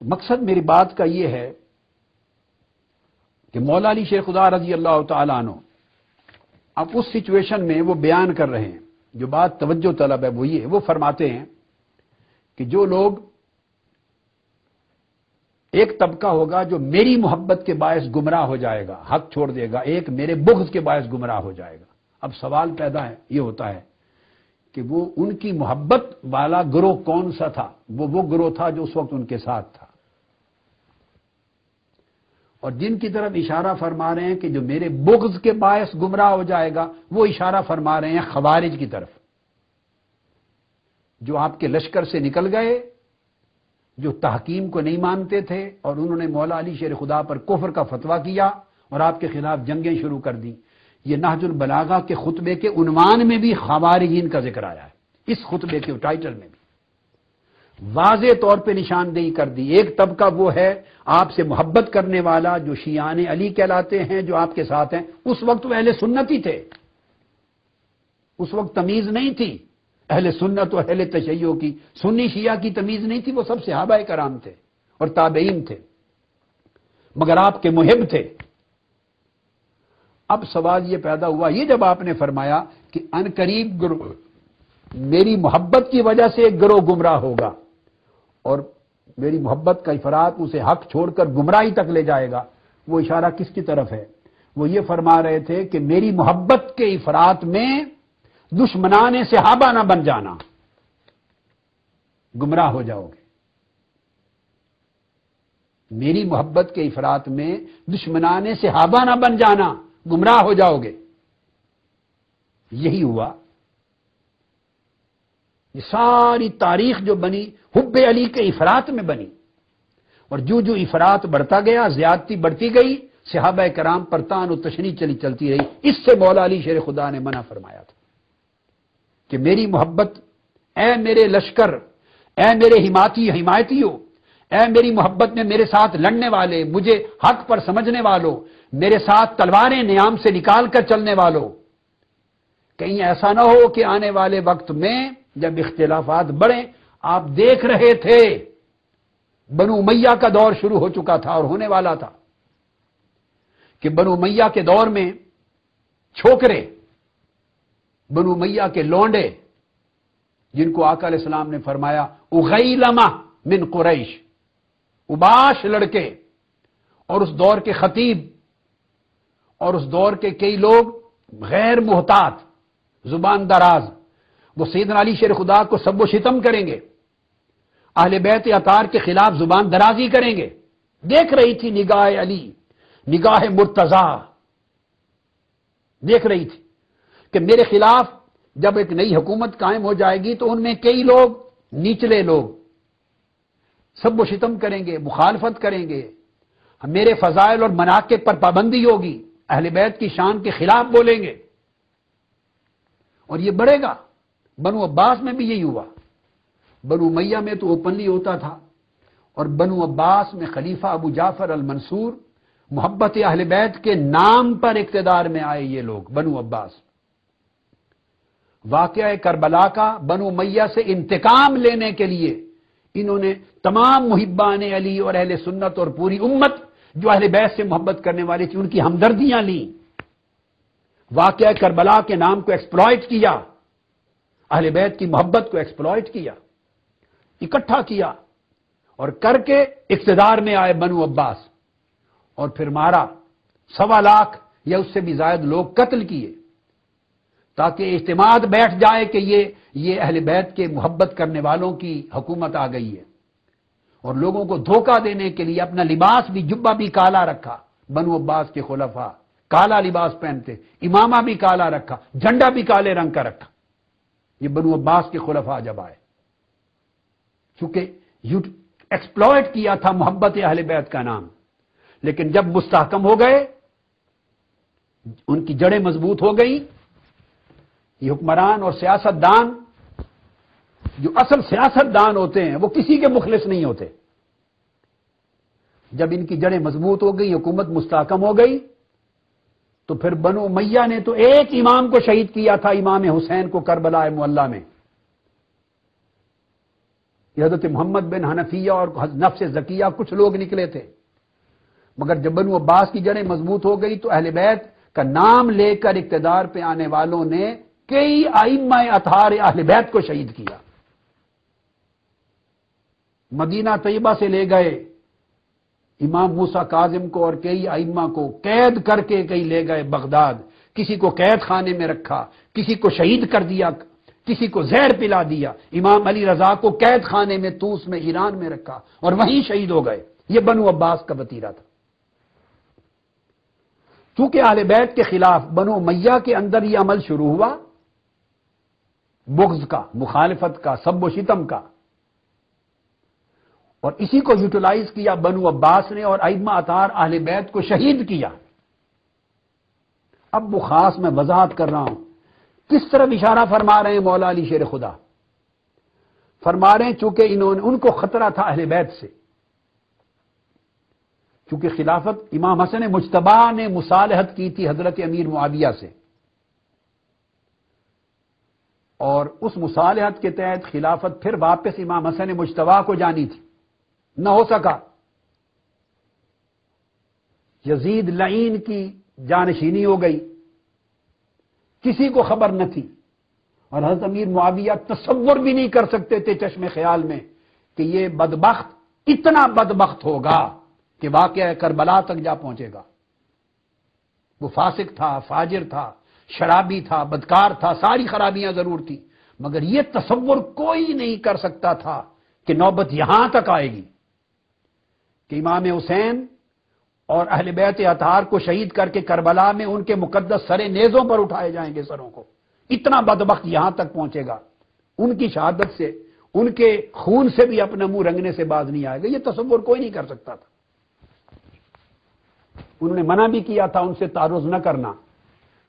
مقصد میری بات کا یہ ہے کہ مولا علی شیخ خدا رضی اللہ تعالیٰ عنہ اب اس سچویشن میں وہ بیان کر رہے ہیں، جو بات توجہ طلب ہے وہ یہ، وہ فرماتے ہیں کہ جو لوگ ایک طبقہ ہوگا جو میری محبت کے باعث گمراہ ہو جائے گا، حق چھوڑ دے گا، ایک میرے بغض کے باعث گمراہ ہو جائے گا۔ اب سوال پیدا ہے، یہ ہوتا ہے کہ وہ ان کی محبت والا گروہ کون سا تھا؟ وہ گروہ تھا جو اس وقت ان کے ساتھ تھا، اور جن کی طرف اشارہ فرما رہے ہیں کہ جو میرے بغض کے باعث گمراہ ہو جائے گا، وہ اشارہ فرما رہے ہیں خوارج کی طرف، جو آپ کے لشکر سے نکل گئے، جو تحکیم کو نہیں مانتے تھے، اور انہوں نے مولا علی شیر خدا پر کفر کا فتویٰ کیا اور آپ کے خلاف جنگیں شروع کر دی۔ یہ نہج البلاغہ کے خطبے کے عنوان میں بھی خوارجین کا ذکر آیا ہے، اس خطبے کے ٹائٹل میں بھی واضح طور پہ نشاندہی کر دی۔ ایک طبقہ وہ ہے آپ سے محبت کرنے والا جو شیعان علی کہلاتے ہیں، جو آپ کے ساتھ ہیں۔ اس وقت وہ اہل سنت ہی تھے، اس وقت تمیز نہیں تھی اہل سنت و اہل تشیع کی، سنی شیعہ کی تمیز نہیں تھی، وہ سب صحابہ کرام تھے اور تابعین تھے، مگر آپ کے محب تھے۔ اب سوال یہ پیدا ہوا، یہ جب آپ نے فرمایا کہ ان قریب گروہ میری محبت کی وجہ سے ایک گروہ گمراہ ہوگا اور میری محبت کا افراط اسے حق چھوڑ کر گمراہی تک لے جائے گا، وہ اشارہ کس کی طرف ہے؟ وہ یہ فرما رہے تھے کہ میری محبت کے افراط میں دشمنان صحابہ نہ بن جانا، گمراہ ہو جاؤ گے۔ میری محبت کے افراط میں دشمنان صحابہ نہ بن جانا، گمراہ ہو جاؤ گے۔ یہی ہوا، یہ ساری تاریخ جو بنی حب علی کے افراط میں بنی، اور جو افراط بڑھتا گیا، زیادتی بڑھتی گئی، صحابہ کرام پر طعن و تشنیع چلتی رہی۔ اس سے مولا علی شیر خدا نے منع فرمایا تھا کہ میری محبت، اے میرے لشکر، اے میرے حمایتیوں، اے میری محبت میں میرے ساتھ لڑنے والے، مجھے حق پر سمجھنے والوں، میرے ساتھ تلواریں نیام سے نکال کر چلنے والوں، کہیں ایسا نہ ہو کہ آنے والے وقت میں جب اختلافات بڑھیں، آپ دیکھ رہے تھے بنو امیہ کا دور شروع ہو چکا تھا اور ہونے والا تھا، کہ بنو امیہ کے دور میں چھوکرے، بنو امیہ کے لونڈے، جن کو آقا علیہ السلام نے فرمایا اغیلمہ من قریش، اوباش لڑکے، اور اس دور کے خطیب اور اس دور کے کئی لوگ غیر محتاط، زبان دراز، وہ سیدنا علی شیر خدا کو سب و شتم کریں گے، اہل بیت اطہار کے خلاف زبان درازی کریں گے۔ دیکھ رہی تھی نگاہ علی، نگاہ مرتضی دیکھ رہی تھی کہ میرے خلاف جب ایک نئی حکومت قائم ہو جائے گی تو ان میں کئی لوگ، نیچلے لوگ، سب و شتم کریں گے، مخالفت کریں گے، میرے فضائل اور مناقب پر پابندی ہوگی، اہل بیت کی شان کے خلاف بولیں گے، اور یہ بڑھے گا۔ بنو عباس میں بھی یہی ہوا، بنو امیہ میں تو اوپنلی ہوتا تھا، اور بنو عباس میں خلیفہ ابو جعفر المنصور محبت اہل بیت کے نام پر اقتدار میں آئے یہ لوگ، بنو عباس۔ واقعہ کربلا کا بنو امیہ سے انتقام لینے کے لیے انہوں نے تمام محبان علی اور اہل سنت اور پوری امت جو اہل بیت سے محبت کرنے والی تھی، ان کی ہمدردیاں لیں، واقعہ کربلا کے نام کو ایکسپلائٹ کیا، اہل بیت کی محبت کو ایکسپلائٹ کیا، اکٹھا کیا، اور کر کے اقتدار میں آئے بنو عباس، اور پھر مارا، 1.25 لاکھ یا اس سے بھی زائد لوگ قتل کیے، تاکہ اعتماد بیٹھ جائے کہ یہ اہل بیت کے محبت کرنے والوں کی حکومت آ گئی ہے، اور لوگوں کو دھوکہ دینے کے لیے اپنا لباس بھی، جبہ بھی کالا رکھا، بنو عباس کے خلفاء کالا لباس پہنتے، امامہ بھی کالا رکھا، جھنڈا بھی کالے رنگ کا رکھا۔ یہ بنو عباس کے خلفاء جب آئے، چونکہ ایکسپلائٹ کیا تھا محبت اہل بیت کا نام، لیکن جب مستحکم ہو گئے، ان کی جڑیں مضبوط ہو گئیں، یہ حکمران اور سیاست دان، جو اصل سیاست دان ہوتے ہیں وہ کسی کے مخلص نہیں ہوتے، جب ان کی جڑیں مضبوط ہو گئی، حکومت مستحکم ہو گئی، تو پھر بنو امیہ نے تو ایک امام کو شہید کیا تھا، امام حسین کو کربلا معلی میں، یہ حضرت محمد بن حنفیہ اور نفس زکیہ کچھ لوگ نکلے تھے، مگر جب بنو عباس کی جڑیں مضبوط ہو گئی تو اہل بیت کا نام لے کر اقتدار پہ آنے والوں نے کئی ائمہ اطہار اہل بیت کو شہید کیا۔ مدینہ طیبہ سے لے گئے امام موسیٰ کاظم کو اور کئی ائمہ کو قید کر کے کئی لے گئے بغداد، کسی کو قید خانے میں رکھا، کسی کو شہید کر دیا، کسی کو زہر پلا دیا۔ امام علی رضا کو قید خانے میں طوس میں ایران میں رکھا اور وہیں شہید ہو گئے۔ یہ بنو عباس کا وتیرہ تھا۔ چونکہ اہل بیت کے خلاف بنو امیہ کے اندر یہ عمل شروع ہوا، بغض کا، مخالفت کا، سب و شتم کا، اور اسی کو یوٹیلائز کیا بنو عباس نے اور ائمہ اطہار اہل بیت کو شہید کیا۔ اب وہ خاص میں وضاحت کر رہا ہوں کس طرح اشارہ فرما رہے ہیں مولا علی شیر خدا۔ فرما رہے ہیں چونکہ ان کو خطرہ تھا اہل بیت سے، چونکہ خلافت امام حسن مجتبی نے مصالحت کی تھی حضرت امیر معاویہ سے، اور اس مصالحت کے تحت خلافت پھر واپس امام حسن مجتبی کو جانی تھی، نہ ہو سکا۔ یزید لعین کی جانشینی ہو گئی، کسی کو خبر نہ تھی، اور حضرت امیر معاویہ تصور بھی نہیں کر سکتے تھے چشم خیال میں کہ یہ بدبخت اتنا بدبخت ہوگا کہ واقعہ کربلا تک جا پہنچے گا۔ وہ فاسق تھا، فاجر تھا، شرابی تھا، بدکار تھا، ساری خرابیاں ضرور تھی، مگر یہ تصور کوئی نہیں کر سکتا تھا کہ نوبت یہاں تک آئے گی کہ امام حسین اور اہل بیت اطہار کو شہید کر کے کربلا میں ان کے مقدس سرے نیزوں پر اٹھائے جائیں گے سروں کو۔ اتنا بدبخت یہاں تک پہنچے گا، ان کی شہادت سے، ان کے خون سے بھی اپنا منہ رنگنے سے باز نہیں آئے گا، یہ تصور کوئی نہیں کر سکتا تھا۔ انہوں نے منع بھی کیا تھا ان سے تعرض نہ کرنا،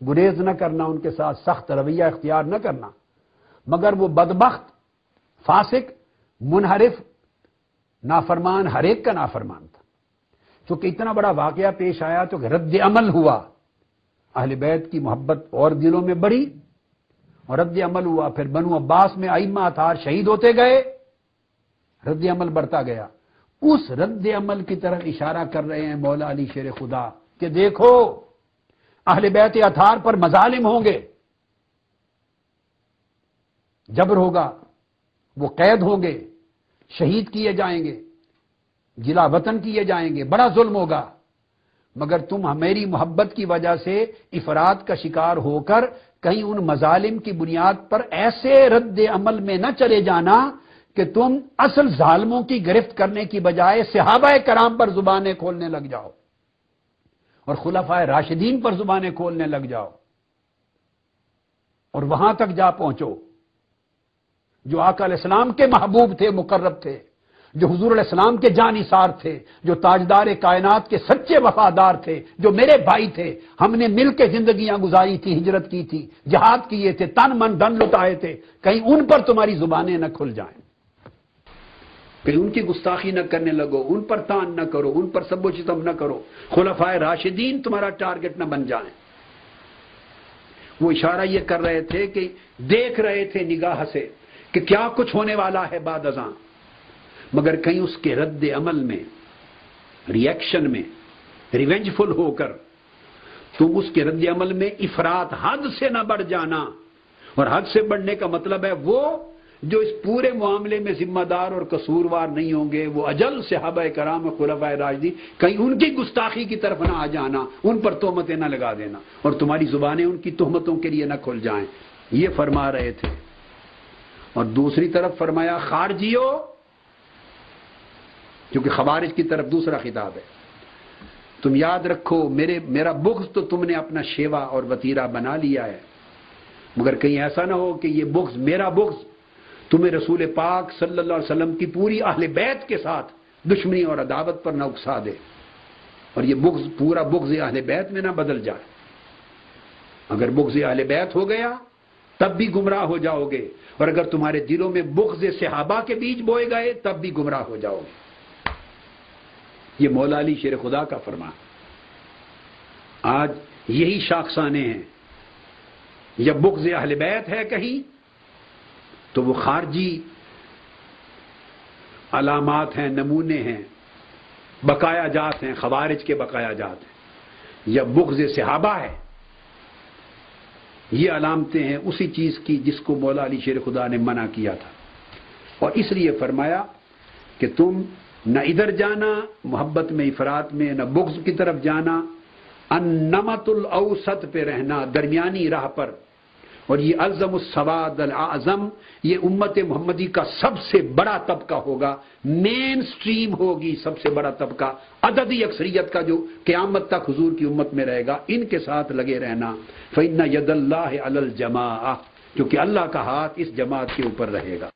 گریز نہ کرنا، ان کے ساتھ سخت رویہ اختیار نہ کرنا، مگر وہ بدبخت، فاسق، منحرف، نافرمان، ہر ایک کا نافرمان تھا۔ چونکہ اتنا بڑا واقعہ پیش آیا تو رد عمل ہوا، اہل بیت کی محبت اور دلوں میں بڑھی اور رد عمل ہوا۔ پھر بنو عباس میں ائمہ اطہار شہید ہوتے گئے، رد عمل بڑھتا گیا۔ اس رد عمل کی طرف اشارہ کر رہے ہیں مولا علی شیر خدا کہ دیکھو اہل بیت اطہار پر مظالم ہوں گے، جبر ہوگا، وہ قید ہوں گے، شہید کیے جائیں گے، جلا وطن کیے جائیں گے، بڑا ظلم ہوگا، مگر تم میری محبت کی وجہ سے افراد کا شکار ہو کر کہیں ان مظالم کی بنیاد پر ایسے رد عمل میں نہ چلے جانا کہ تم اصل ظالموں کی گرفت کرنے کی بجائے صحابہ کرام پر زبانیں کھولنے لگ جاؤ اور خلفائے راشدین پر زبانیں کھولنے لگ جاؤ اور وہاں تک جا پہنچو جو آقا علیہ السلام کے محبوب تھے، مقرب تھے، جو حضور علیہ السلام کے جانثار تھے، جو تاجدار کائنات کے سچے وفادار تھے، جو میرے بھائی تھے، ہم نے مل کے زندگیاں گزاری تھی، ہجرت کی تھی، جہاد کیے تھے، تن من دھن لٹائے تھے، کہیں ان پر تمہاری زبانیں نہ کھل جائیں، کہیں ان کی گستاخی نہ کرنے لگو، ان پر تان نہ کرو، ان پر سب و ستم نہ کرو، خلفائے راشدین تمہارا ٹارگٹ نہ بن جائیں۔ وہ اشارہ یہ کر رہے تھے کہ دیکھ رہے تھے نگاہ سے کہ کیا کچھ ہونے والا ہے بعد ازاں، مگر کہیں اس کے رد عمل میں، ری ایکشن میں، ریونج فل ہو کر تم اس کے رد عمل میں افراط حد سے نہ بڑھ جانا۔ اور حد سے بڑھنے کا مطلب ہے وہ جو اس پورے معاملے میں ذمہ دار اور قصوروار نہیں ہوں گے، وہ اجل صحابہ کرام اور خلفائے راشدین، کہیں ان کی گستاخی کی طرف نہ آ جانا، ان پر تہمتیں نہ لگا دینا اور تمہاری زبانیں ان کی تہمتوں کے لیے نہ کھل جائیں، یہ فرما رہے تھے۔ اور دوسری طرف فرمایا خارجیو، کیونکہ خوارج کی طرف دوسرا خطاب ہے، تم یاد رکھو میرا بغض تو تم نے اپنا شیوا اور وتیرہ بنا لیا ہے، مگر کہیں ایسا نہ ہو کہ یہ بغض، میرا بغض، تمہیں رسول پاک صلی اللہ علیہ وسلم کی پوری اہل بیت کے ساتھ دشمنی اور عداوت پر نہ اکسا دے اور یہ بغض پورا بغض اہل بیت میں نہ بدل جائے۔ اگر بغض اہل بیت ہو گیا تب بھی گمراہ ہو جاؤ گے، اور اگر تمہارے دلوں میں بغض صحابہ کے بیج بوئے گئے تب بھی گمراہ ہو جاؤ گے۔ یہ مولا علی شیر خدا کا فرمان۔ آج یہی شاخسانے ہیں، یا بغض اہل بیت ہے کہیں تو وہ خارجی علامات ہیں، نمونے ہیں، بقایا جات ہیں، خوارج کے بقایا جات ہیں، یا بغض صحابہ ہے، یہ علامتیں ہیں اسی چیز کی جس کو مولا علی شیر خدا نے منع کیا تھا، اور اس لیے فرمایا کہ تم نہ ادھر جانا محبت میں افراط میں، نہ بغض کی طرف جانا، النمط الاوسط پہ رہنا، درمیانی راہ پر. اور یہ اعظم السواد الاعظم، یہ امت محمدی کا سب سے بڑا طبقہ ہوگا، مین سٹریم ہوگی، سب سے بڑا طبقہ، عددی اکثریت کا جو قیامت تک حضور کی امت میں رہے گا، ان کے ساتھ لگے رہنا. فإن ید اللہ علی الجماعہ، کیونکہ اللہ کا ہاتھ اس جماعت کے اوپر رہے گا.